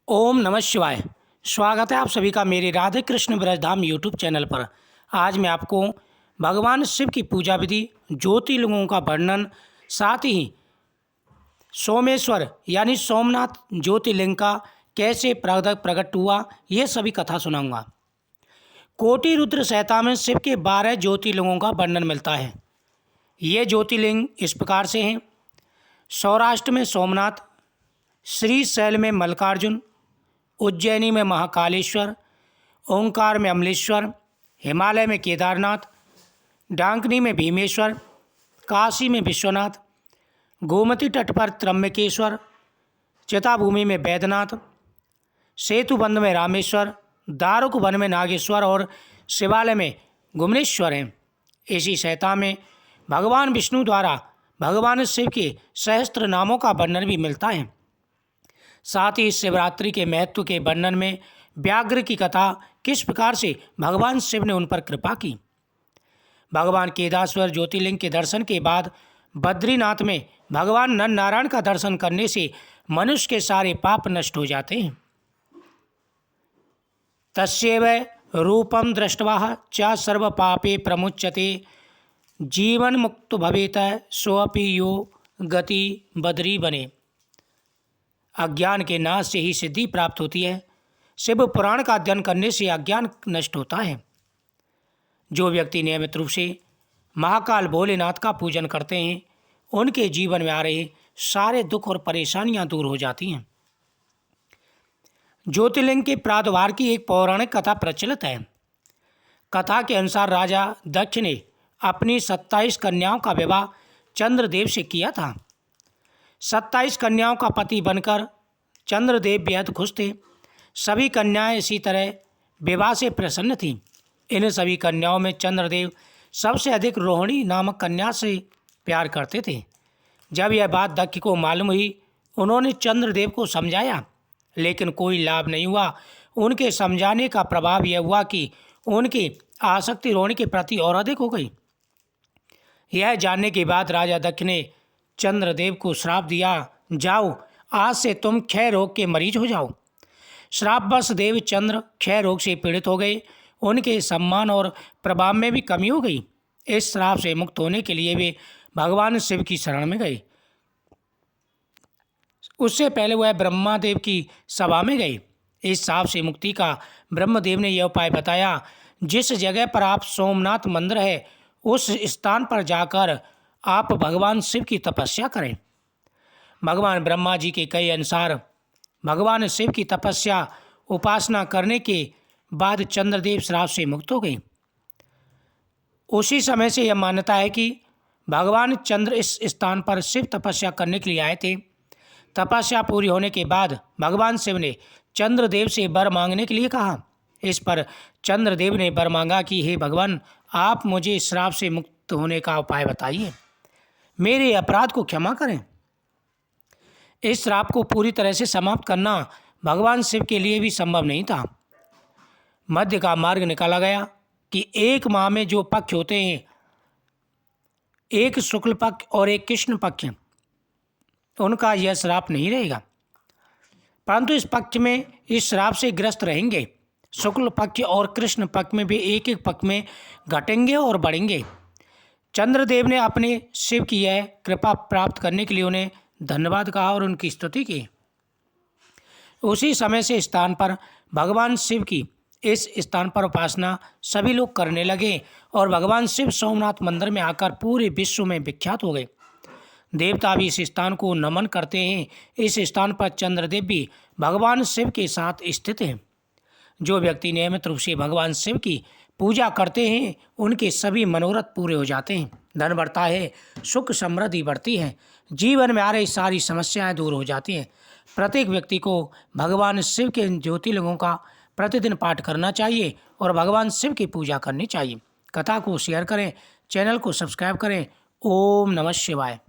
ओम नमः शिवाय। स्वागत है आप सभी का मेरे राधे कृष्ण ब्रजधाम यूट्यूब चैनल पर। आज मैं आपको भगवान शिव की पूजा विधि, ज्योतिर्लिंगों का वर्णन, साथ ही सोमेश्वर यानी सोमनाथ ज्योतिर्लिंग का कैसे प्रकट हुआ, ये सभी कथा सुनाऊंगा। कोटि रुद्र संहिता में शिव के 12 ज्योतिर्लिंगों का वर्णन मिलता है। ये ज्योतिर्लिंग इस प्रकार से हैं: सौराष्ट्र में सोमनाथ, श्रीशैल में मल्लिकार्जुन, उज्जैनी में महाकालेश्वर, ओंकार में अमलेश्वर, हिमालय में केदारनाथ, डांकनी में भीमेश्वर, काशी में विश्वनाथ, गोमती तट पर त्र्यंबकेश्वर, चिताभूमि में बैद्यनाथ, सेतुबंध में रामेश्वर, दारुक वन में नागेश्वर और शिवालय में गुमनेश्वर हैं। इसी संहिता में भगवान विष्णु द्वारा भगवान शिव के सहस्त्र नामों का वर्णन भी मिलता है। साथ ही शिवरात्रि के महत्व के वर्णन में व्याघ्र की कथा, किस प्रकार से भगवान शिव ने उन पर कृपा की। भगवान केदारेश्वर ज्योतिर्लिंग के दर्शन के बाद बद्रीनाथ में भगवान नर नारायण का दर्शन करने से मनुष्य के सारे पाप नष्ट हो जाते हैं। तस्यैव रूपम दृष्ट्वा च सर्व पापे प्रमुच्यते, जीवन मुक्त भवेत सोऽपि यो गति बद्री बने। अज्ञान के नाश से ही सिद्धि प्राप्त होती है। शिव पुराण का अध्ययन करने से अज्ञान नष्ट होता है। जो व्यक्ति नियमित रूप से महाकाल भोलेनाथ का पूजन करते हैं, उनके जीवन में आ रहे सारे दुख और परेशानियां दूर हो जाती हैं। ज्योतिर्लिंग के प्रादुर्भाव की एक पौराणिक कथा प्रचलित है। कथा के अनुसार राजा दक्ष ने अपनी 27 कन्याओं का विवाह चंद्रदेव से किया था। 27 कन्याओं का पति बनकर चंद्रदेव बेहद खुश थे। सभी कन्याएं इसी तरह विवाह से प्रसन्न थीं। इन सभी कन्याओं में चंद्रदेव सबसे अधिक रोहिणी नामक कन्या से प्यार करते थे। जब यह बात दक्ष को मालूम हुई, उन्होंने चंद्रदेव को समझाया, लेकिन कोई लाभ नहीं हुआ। उनके समझाने का प्रभाव यह हुआ कि उनकी आसक्ति रोहिणी के प्रति और अधिक हो गई। यह जानने के बाद राजा दक्ष ने चंद्रदेव को श्राप दिया, जाओ, आज से तुम क्षय रोग के मरीज हो जाओ। श्रापवश देव चंद्र क्षय रोग से पीड़ित हो गए। उनके सम्मान और प्रभाव में भी कमी हो गई। इस श्राप से मुक्त होने के लिए वे भगवान शिव की शरण में गए। उससे पहले वह ब्रह्मादेव की सभा में गए। इस श्राप से मुक्ति का ब्रह्मदेव ने यह उपाय बताया: जिस जगह पर आप सोमनाथ मंदिर है, उस स्थान पर जाकर आप भगवान शिव की तपस्या करें। भगवान ब्रह्मा जी के कहे अनुसार भगवान शिव की तपस्या उपासना करने के बाद चंद्रदेव श्राप से मुक्त हो गए। उसी समय से यह मान्यता है कि भगवान चंद्र इस स्थान पर शिव तपस्या करने के लिए आए थे। तपस्या पूरी होने के बाद भगवान शिव ने चंद्रदेव से वर मांगने के लिए कहा। इस पर चंद्रदेव ने वर मांगा कि हे भगवान, आप मुझे श्राप से मुक्त होने का उपाय बताइए, मेरे अपराध को क्षमा करें। इस श्राप को पूरी तरह से समाप्त करना भगवान शिव के लिए भी संभव नहीं था। मध्य का मार्ग निकाला गया कि एक माह में जो पक्ष होते हैं, एक शुक्ल पक्ष और एक कृष्ण पक्ष, उनका यह श्राप नहीं रहेगा, परंतु इस पक्ष में इस श्राप से ग्रस्त रहेंगे। शुक्ल पक्ष और कृष्ण पक्ष में भी एक एक पक्ष में घटेंगे और बढ़ेंगे। चंद्रदेव ने अपने शिव की यह कृपा प्राप्त करने के लिए उन्हें धन्यवाद कहा और उनकी स्तुति की। उसी समय से स्थान पर भगवान शिव की इस स्थान पर उपासना सभी लोग करने लगे और भगवान शिव सोमनाथ मंदिर में आकर पूरे विश्व में विख्यात हो गए। देवता भी इस स्थान को नमन करते हैं। इस स्थान पर चंद्रदेव भी भगवान शिव के साथ स्थित हैं। जो व्यक्ति नियमित रूप से भगवान शिव की पूजा करते हैं, उनके सभी मनोरथ पूरे हो जाते हैं। धन बढ़ता है, सुख समृद्धि बढ़ती है, जीवन में आ रही सारी समस्याएं दूर हो जाती हैं। प्रत्येक व्यक्ति को भगवान शिव के ज्योतिर्लिंगों का प्रतिदिन पाठ करना चाहिए और भगवान शिव की पूजा करनी चाहिए। कथा को शेयर करें, चैनल को सब्सक्राइब करें। ओम नमः शिवाय।